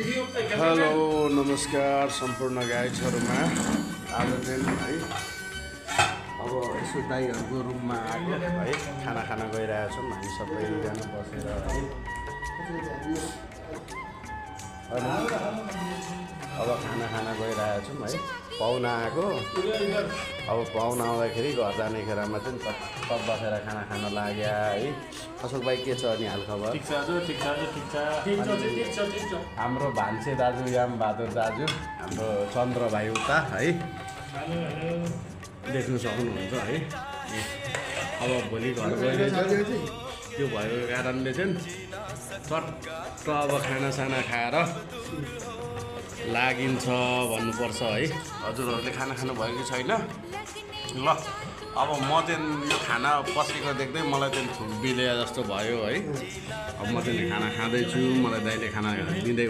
hello नमस्कार सम्पूर्ण गाइजहरुमा आज चाहिँ है अब यसो दाइहरुको रुममा आएको है खाना खान गइरहेछौँ हामी सबैजना बसेर है अब खाना खान गइरहेछौँ है पाहुना आएको अब पाहुना आउँदाखेरि घर जाने खेरमा चाहिँ टक्क बसेर खाना खान लाग्यो है अशोक भाइ के छ अनि हालखबर ठिक छ हाम्रो भान्से दाजु याम बहादुर दाजु हाम्रो चन्द्र भाइ उता है देख्न सक्नुहुन्छ है अब भोलि घर गइरहेछ त्यो भएको कारणले चाहिँ चट्ट अब खानासाना खाएर लागिन्छ भन्नुपर्छ है हजुरहरूले खाना खानु भएको कि छैन ल अब म चाहिँ यो खाना पसेको देख्दै मलाई चाहिँ छुट बिले जस्तो भयो है अब म चाहिँ खाना खाँदैछु मलाई दाइले खाना दिँदै